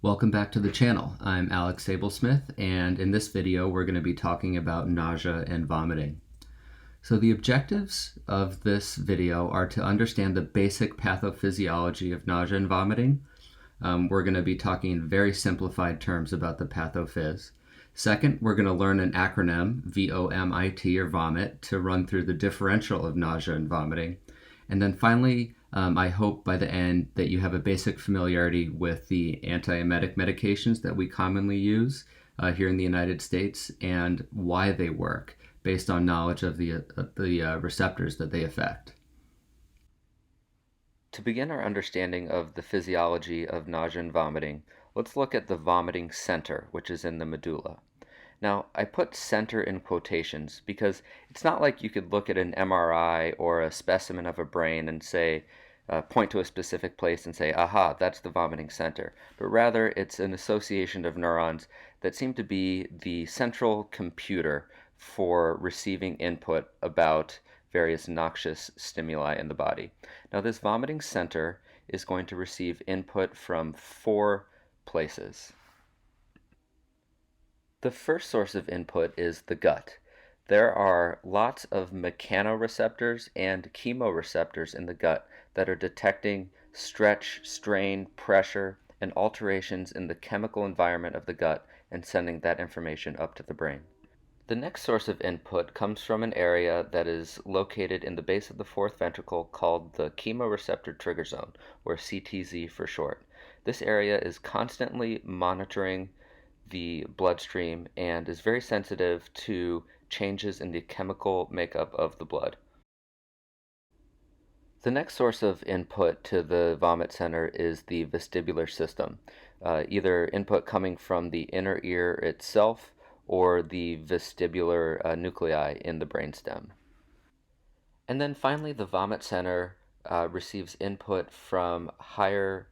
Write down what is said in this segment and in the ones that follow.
Welcome back to the channel. I'm Alex Sablesmith, and in this video we're going to be talking about nausea and vomiting. So the objectives of this video are to understand the basic pathophysiology of nausea and vomiting. We're going to be talking in very simplified terms about the pathophys. Second, we're going to learn an acronym, VOMIT or vomit, to run through the differential of nausea and vomiting. And then finally, I hope by the end that you have a basic familiarity with the antiemetic medications that we commonly use here in the United States and why they work based on knowledge of the receptors that they affect. To begin our understanding of the physiology of nausea and vomiting, let's look at the vomiting center, which is in the medulla. Now, I put center in quotations because it's not like you could look at an MRI or a specimen of a brain and say, point to a specific place and say, aha, that's the vomiting center. But rather, it's an association of neurons that seem to be the central computer for receiving input about various noxious stimuli in the body. Now, this vomiting center is going to receive input from 4 places. The first source of input is the gut. There are lots of mechanoreceptors and chemoreceptors in the gut that are detecting stretch, strain, pressure, and alterations in the chemical environment of the gut and sending that information up to the brain. The next source of input comes from an area that is located in the base of the fourth ventricle called the chemoreceptor trigger zone, or CTZ for short. This area is constantly monitoring the bloodstream and is very sensitive to changes in the chemical makeup of the blood. The next source of input to the vomit center is the vestibular system, either input coming from the inner ear itself or the vestibular nuclei in the brainstem. And then finally, the vomit center receives input from higher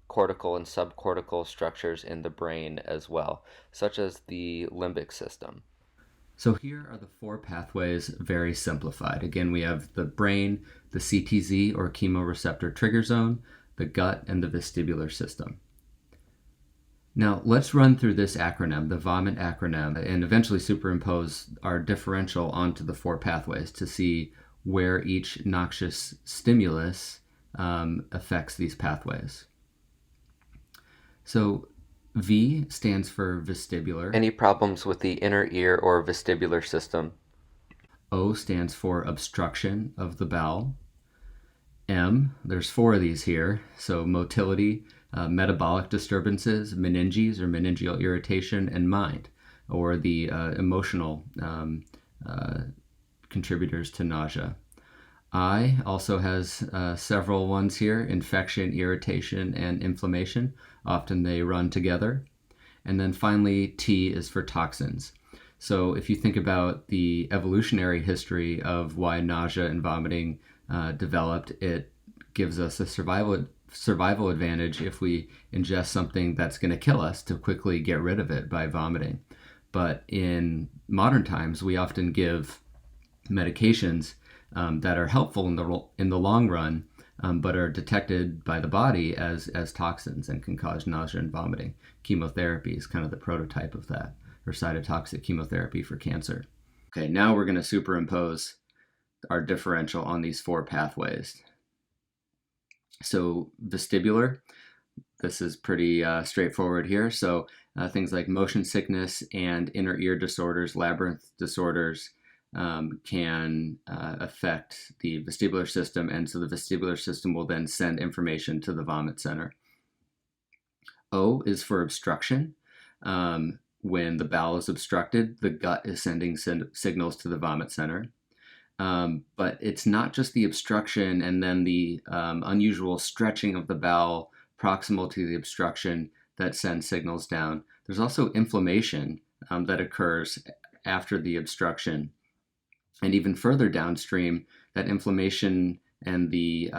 cortical and subcortical structures in the brain as well, such as the limbic system. So here are the 4 pathways very simplified. Again, we have the brain, the CTZ or chemoreceptor trigger zone, the gut, and the vestibular system. Now let's run through this acronym, the VOMIT acronym, and eventually superimpose our differential onto the 4 pathways to see where each noxious stimulus affects these pathways. So V stands for vestibular. Any problems with the inner ear or vestibular system? O stands for obstruction of the bowel. M, there's 4 of these here, so motility, metabolic disturbances, meninges or meningeal irritation, and mind, or the emotional contributors to nausea. I also has several ones here: infection, irritation, and inflammation. Often they run together. And then finally, T is for toxins. So if you think about the evolutionary history of why nausea and vomiting developed, it gives us a survival advantage if we ingest something that's going to kill us to quickly get rid of it by vomiting. But in modern times, we often give medications that are helpful in the long run, but are detected by the body as toxins and can cause nausea and vomiting. Chemotherapy is kind of the prototype of that, or cytotoxic chemotherapy for cancer. Okay, now we're going to superimpose our differential on these 4 pathways. So vestibular, this is pretty straightforward here. So things like motion sickness and inner ear disorders, labyrinth disorders, can affect the vestibular system, and so the vestibular system will then send information to the vomit center. O is for obstruction. When the bowel is obstructed, the gut is sending signals to the vomit center. But it's not just the obstruction and then the unusual stretching of the bowel proximal to the obstruction that sends signals down. There's also inflammation that occurs after the obstruction. And even further downstream, that inflammation and the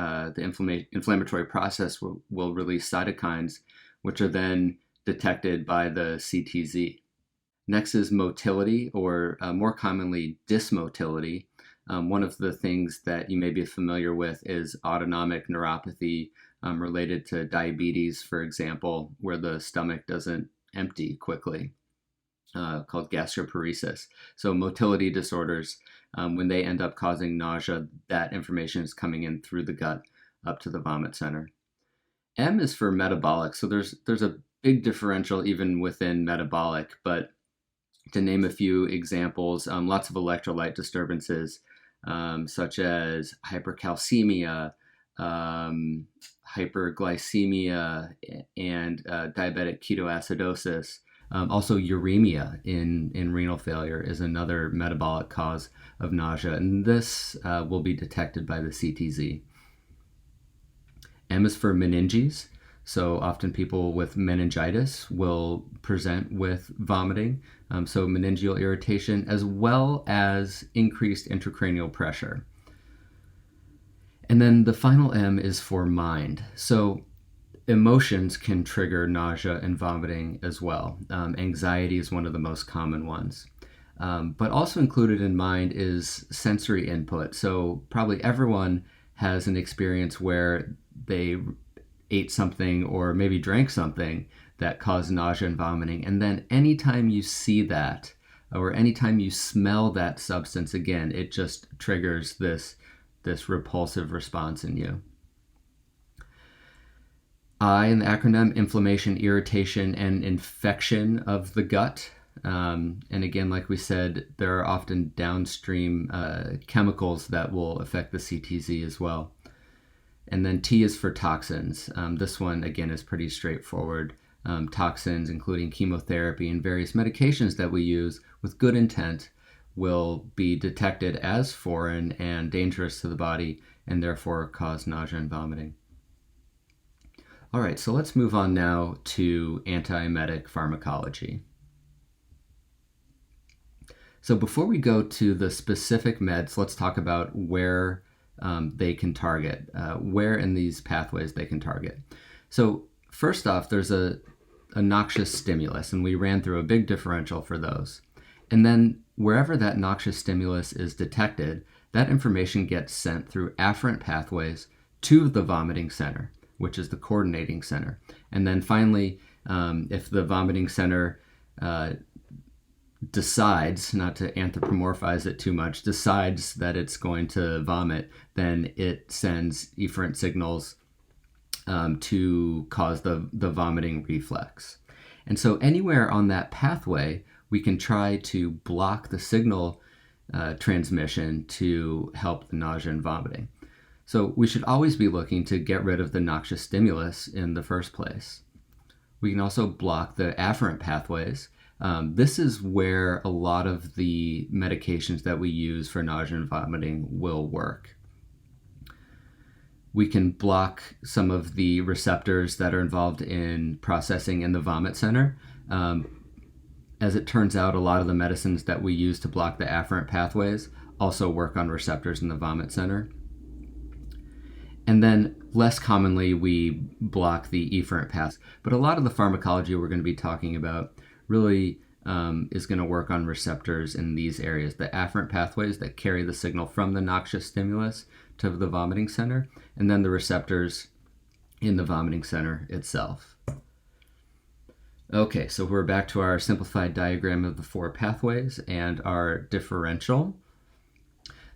inflammatory process will release cytokines, which are then detected by the CTZ. Next is motility, or more commonly dysmotility. One of the things that you may be familiar with is autonomic neuropathy, related to diabetes, for example, where the stomach doesn't empty quickly, called gastroparesis. So motility disorders, when they end up causing nausea, that information is coming in through the gut up to the vomit center. M is for metabolic. So there's a big differential even within metabolic, but to name a few examples, lots of electrolyte disturbances, such as hypercalcemia, hyperglycemia, and diabetic ketoacidosis. Also, uremia in renal failure is another metabolic cause of nausea, and this will be detected by the CTZ. M is for meninges. So often people with meningitis will present with vomiting, so meningeal irritation, as well as increased intracranial pressure. And then the final M is for mind. So emotions can trigger nausea and vomiting as well. Anxiety is one of the most common ones. But also included in mind is sensory input. So probably everyone has an experience where they ate something or maybe drank something that caused nausea and vomiting. And then anytime you see that or anytime you smell that substance again, it just triggers this repulsive response in you. I in the acronym, inflammation, irritation, and infection of the gut. And again, like we said, there are often downstream chemicals that will affect the CTZ as well. And then T is for toxins. This one, again, is pretty straightforward. Toxins, including chemotherapy and various medications that we use with good intent, will be detected as foreign and dangerous to the body and therefore cause nausea and vomiting. All right, so let's move on now to antiemetic pharmacology. So before we go to the specific meds, let's talk about where they can target, where in these pathways they can target. So first off, there's a noxious stimulus, and we ran through a big differential for those. And then wherever that noxious stimulus is detected, that information gets sent through afferent pathways to the vomiting center, which is the coordinating center. And then finally, if the vomiting center decides, not to anthropomorphize it too much, decides that it's going to vomit, then it sends efferent signals to cause the vomiting reflex. And so anywhere on that pathway, we can try to block the signal transmission to help the nausea and vomiting. So we should always be looking to get rid of the noxious stimulus in the first place. We can also block the afferent pathways. This is where a lot of the medications that we use for nausea and vomiting will work. We can block some of the receptors that are involved in processing in the vomit center. As it turns out, a lot of the medicines that we use to block the afferent pathways also work on receptors in the vomit center. And then less commonly, we block the efferent paths. But a lot of the pharmacology we're going to be talking about really is going to work on receptors in these areas, the afferent pathways that carry the signal from the noxious stimulus to the vomiting center, and then the receptors in the vomiting center itself. Okay, so we're back to our simplified diagram of the four pathways and our differential.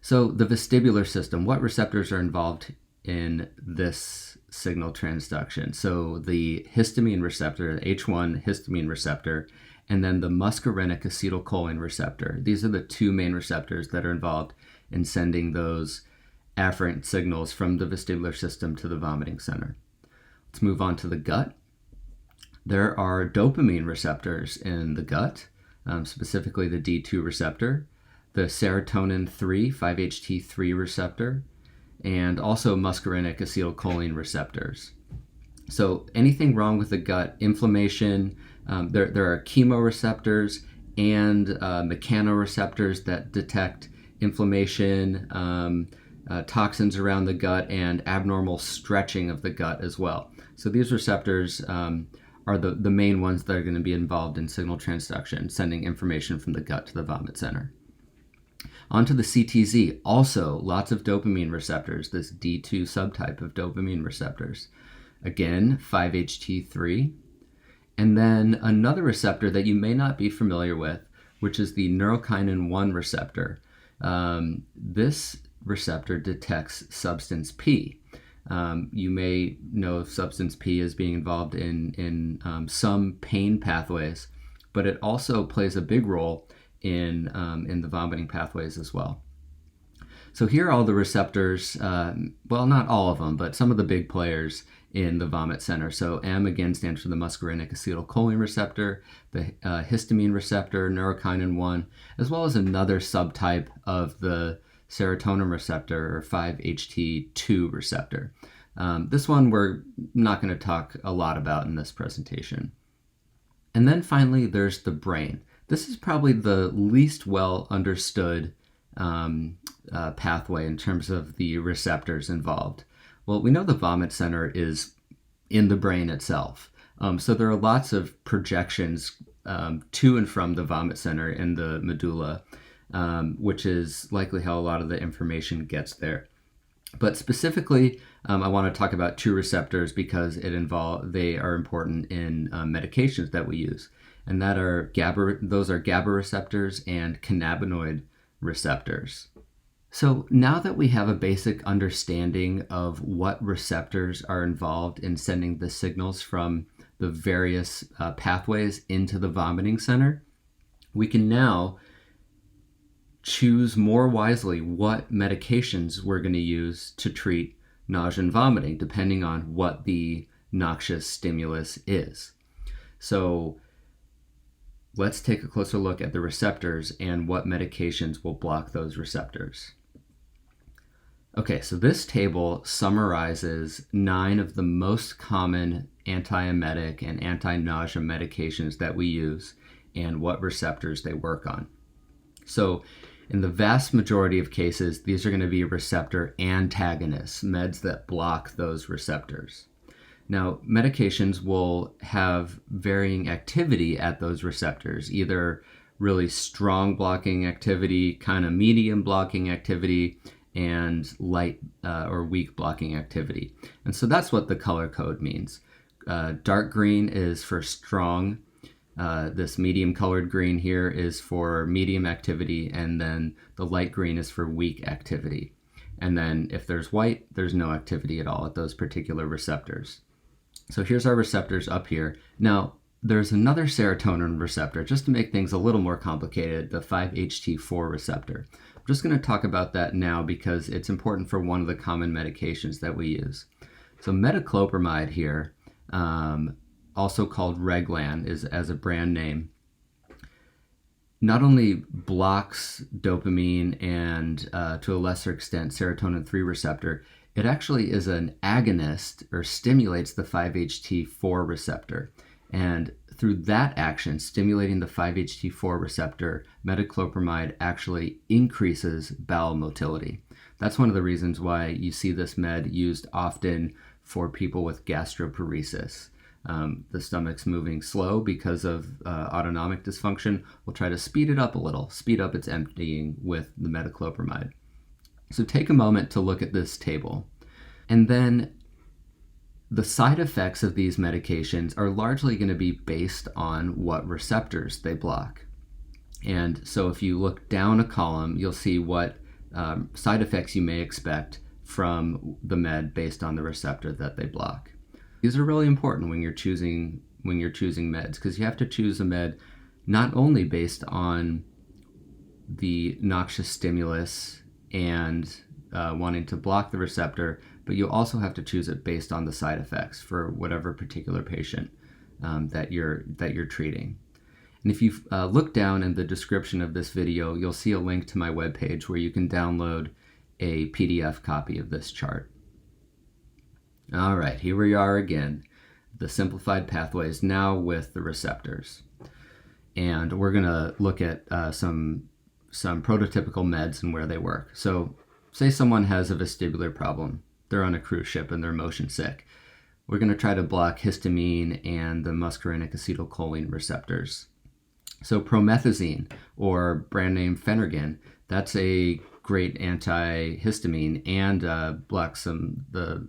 So the vestibular system, what receptors are involved in this signal transduction? So the histamine receptor, the H1 histamine receptor, and then the muscarinic acetylcholine receptor. These are the two main receptors that are involved in sending those afferent signals from the vestibular system to the vomiting center. Let's move on to the gut. There are dopamine receptors in the gut, specifically the D2 receptor, the serotonin 3, 5-HT3 receptor, and also muscarinic acetylcholine receptors. So anything wrong with the gut, inflammation, there are chemoreceptors and mechanoreceptors that detect inflammation, toxins around the gut, and abnormal stretching of the gut as well. So these receptors are the main ones that are going to be involved in signal transduction, sending information from the gut to the vomit center. Onto the CTZ, also lots of dopamine receptors, this D2 subtype of dopamine receptors. again 5-HT3, and then another receptor that you may not be familiar with, which is the neurokinin-1 receptor. This receptor detects substance P. You may know substance P as being involved in some pain pathways, but it also plays a big role in the vomiting pathways as well. So here are all the receptors, well, not all of them, but some of the big players in the vomit center. So M again stands for the muscarinic acetylcholine receptor, the histamine receptor, neurokinin-1, as well as another subtype of the serotonin receptor, or 5-HT2 receptor. This one we're not going to talk a lot about in this presentation. And then finally, there's the brain. This is probably the least well understood pathway in terms of the receptors involved. Well, we know the vomit center is in the brain itself. So there are lots of projections to and from the vomit center in the medulla, which is likely how a lot of the information gets there. But specifically, I want to talk about two receptors because they are important in medications that we use, and those are GABA receptors and cannabinoid receptors. So now that we have a basic understanding of what receptors are involved in sending the signals from the various pathways into the vomiting center, we can now choose more wisely what medications we're going to use to treat nausea and vomiting, depending on what the noxious stimulus is. So let's take a closer look at the receptors and what medications will block those receptors. Okay, so this table summarizes 9 of the most common antiemetic and anti-nausea medications that we use and what receptors they work on. So in the vast majority of cases, these are going to be receptor antagonists, meds that block those receptors. Now, medications will have varying activity at those receptors, either really strong blocking activity, kind of medium blocking activity, and light or weak blocking activity. And so that's what the color code means. Dark green is for strong. This medium colored green here is for medium activity, and then the light green is for weak activity. And then if there's white, there's no activity at all at those particular receptors. So here's our receptors up here. Now, there's another serotonin receptor, just to make things a little more complicated, the 5-HT4 receptor. I'm just going to talk about that now because it's important for one of the common medications that we use. So metoclopramide here, also called Reglan as a brand name, not only blocks dopamine and to a lesser extent serotonin 3 receptor, it actually is an agonist or stimulates the 5-HT4 receptor. And through that action, stimulating the 5-HT4 receptor, metoclopramide actually increases bowel motility. That's one of the reasons why you see this med used often for people with gastroparesis. The stomach's moving slow because of autonomic dysfunction. We'll try to speed it up a little, speed up its emptying with the metoclopramide. So take a moment to look at this table. And then the side effects of these medications are largely going to be based on what receptors they block. And so if you look down a column, you'll see what side effects you may expect from the med based on the receptor that they block. These are really important when you're choosing meds, because you have to choose a med not only based on the noxious stimulus and wanting to block the receptor, but you also have to choose it based on the side effects for whatever particular patient that you're treating. And if you look down in the description of this video, you'll see a link to my webpage where you can download a PDF copy of this chart. All right, here we are again, the simplified pathways now with the receptors. And we're going to look at some prototypical meds and where they work. So say someone has a vestibular problem. They're on a cruise ship and they're motion sick. We're going to try to block histamine and the muscarinic acetylcholine receptors. So promethazine, or brand name Phenergan, that's a great antihistamine and blocks the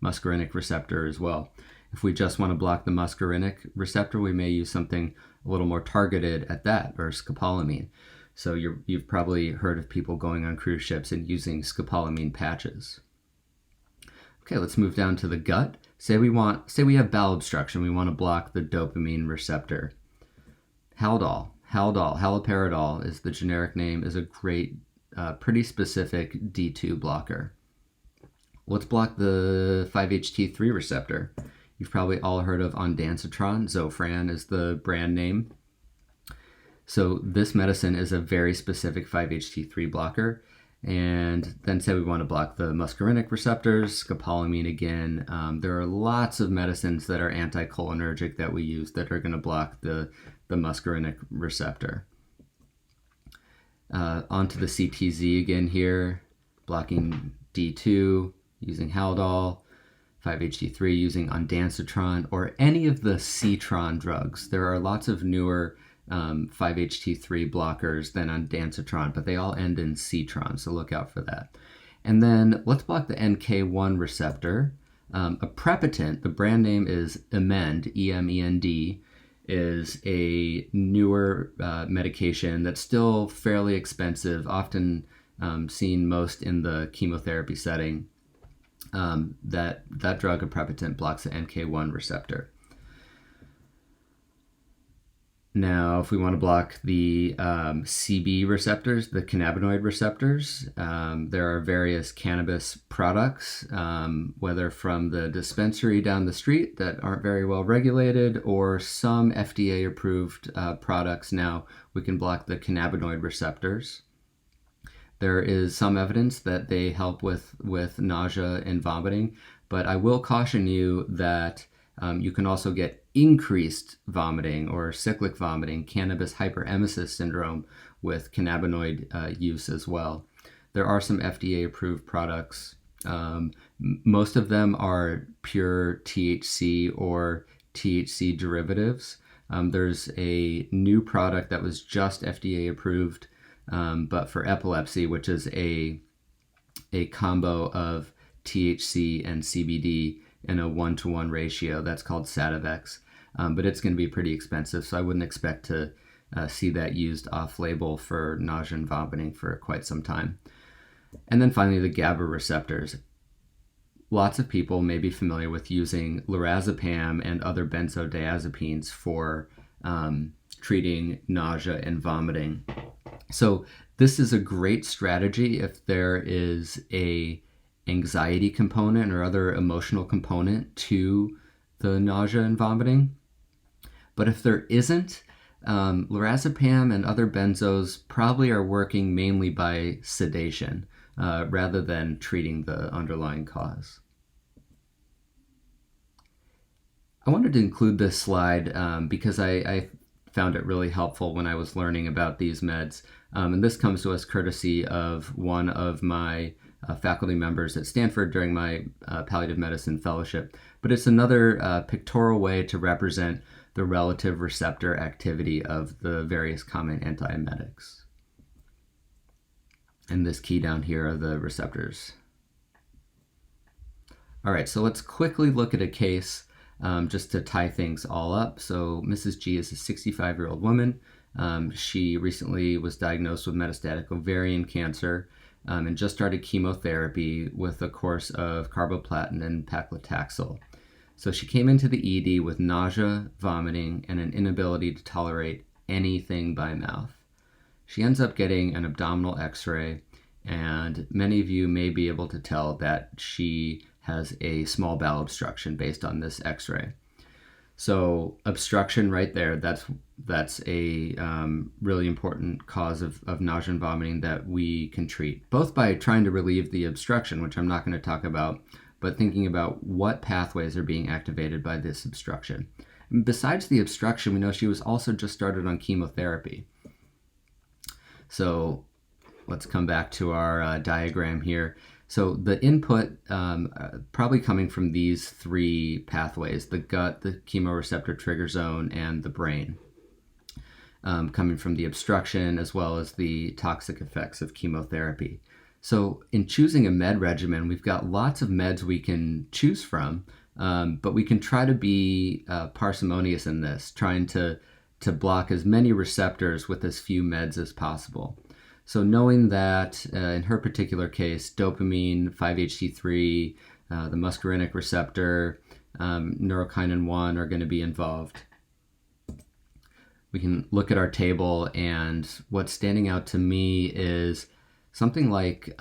muscarinic receptor as well. If we just want to block the muscarinic receptor, we may use something a little more targeted at that, or scopolamine. So you've probably heard of people going on cruise ships and using scopolamine patches. Okay, let's move down to the gut. Say we have bowel obstruction. We want to block the dopamine receptor. Haloperidol is the generic name, is a great, pretty specific D2 blocker. Let's block the 5-HT3 receptor. You've probably all heard of ondansetron. Zofran is the brand name. So this medicine is a very specific 5-HT3 blocker. And then say we want to block the muscarinic receptors, scopolamine again. There are lots of medicines that are anticholinergic that we use that are going to block the muscarinic receptor. Onto the CTZ again here, blocking D2 using Haldol, 5-HT3 using ondansetron, or any of the Ctron drugs. There are lots of newer 5-HT3 blockers than ondansetron, but they all end in Ctron, so look out for that. And then let's block the NK1 receptor. Aprepitant, the brand name is Emend, E-M-E-N-D, is a newer medication that's still fairly expensive, often seen most in the chemotherapy setting. That drug, aprepitant, blocks the NK1 receptor. Now, if we want to block the CB receptors, the cannabinoid receptors, there are various cannabis products, whether from the dispensary down the street that aren't very well regulated, or some FDA-approved products. Now, we can block the cannabinoid receptors. There is some evidence that they help with nausea and vomiting, but I will caution you that you can also get increased vomiting or cyclic vomiting, cannabis hyperemesis syndrome, with cannabinoid use as well. There are some FDA-approved products. Most of them are pure THC or THC derivatives. There's a new product that was just FDA-approved, but for epilepsy, which is a combo of THC and CBD in a 1-to-1 ratio. That's called Sativex, but it's going to be pretty expensive, so I wouldn't expect to see that used off-label for nausea and vomiting for quite some time. And then finally, the GABA receptors. Lots of people may be familiar with using lorazepam and other benzodiazepines for treating nausea and vomiting. So this is a great strategy if there is a anxiety component or other emotional component to the nausea and vomiting. But if there isn't, lorazepam and other benzos probably are working mainly by sedation rather than treating the underlying cause. I wanted to include this slide because I found it really helpful when I was learning about these meds. And this comes to us courtesy of one of my faculty members at Stanford during my palliative medicine fellowship. But it's another pictorial way to represent the relative receptor activity of the various common antiemetics. And this key down here are the receptors. All right, so let's quickly look at a case just to tie things all up. So Mrs. G is a 65-year-old woman. She recently was diagnosed with metastatic ovarian cancer and just started chemotherapy with a course of carboplatin and paclitaxel. So she came into the ED with nausea, vomiting, and an inability to tolerate anything by mouth. She ends up getting an abdominal x-ray, and many of you may be able to tell that she has a small bowel obstruction based on this x-ray. So obstruction right there, that's a really important cause of nausea and vomiting that we can treat, both by trying to relieve the obstruction, which I'm not going to talk about, but thinking about what pathways are being activated by this obstruction. And besides the obstruction, we know she was also just started on chemotherapy. So let's come back to our diagram here. So the input probably coming from these three pathways: the gut, the chemoreceptor trigger zone, and the brain, coming from the obstruction as well as the toxic effects of chemotherapy. So in choosing a med regimen, we've got lots of meds we can choose from, but we can try to be parsimonious in this, trying to block as many receptors with as few meds as possible. So knowing that in her particular case, dopamine, 5-HT3, the muscarinic receptor, neurokinin 1 are going to be involved. We can look at our table, and what's standing out to me is something like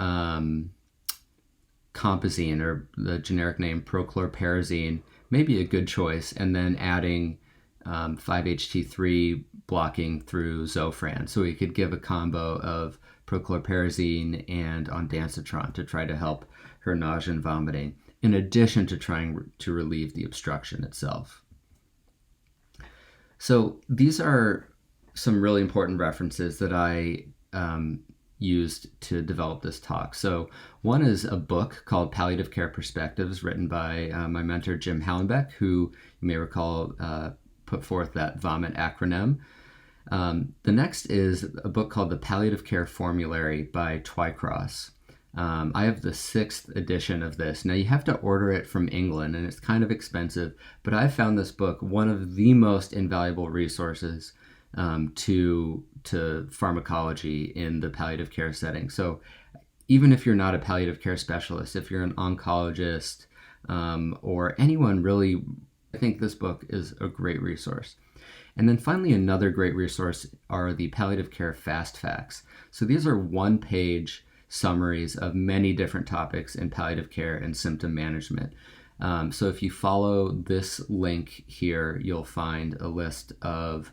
compazine, or the generic name prochlorperazine, may be a good choice, and then adding 5-HT3 blocking through Zofran. So we could give a combo of prochlorperazine and ondansetron to try to help her nausea and vomiting, in addition to trying to relieve the obstruction itself. So these are some really important references that I used to develop this talk. So one is a book called Palliative Care Perspectives, written by my mentor, Jim Hallenbeck, who you may recall put forth that vomit acronym. The next is a book called The Palliative Care Formulary by Twycross. I have the 6th edition of this. Now you have to order it from England, and it's kind of expensive, but I found this book one of the most invaluable resources to pharmacology in the palliative care setting. So even if you're not a palliative care specialist, if you're an oncologist or anyone really, I think this book is a great resource. And then finally, another great resource are the palliative care fast facts. So these are one-page summaries of many different topics in palliative care and symptom management. So if you follow this link here, you'll find a list of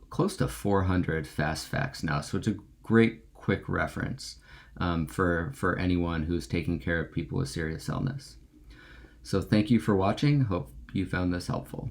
close to 400 fast facts now. So it's a great quick reference for anyone who's taking care of people with serious illness. So thank you for watching. Hope you found this helpful.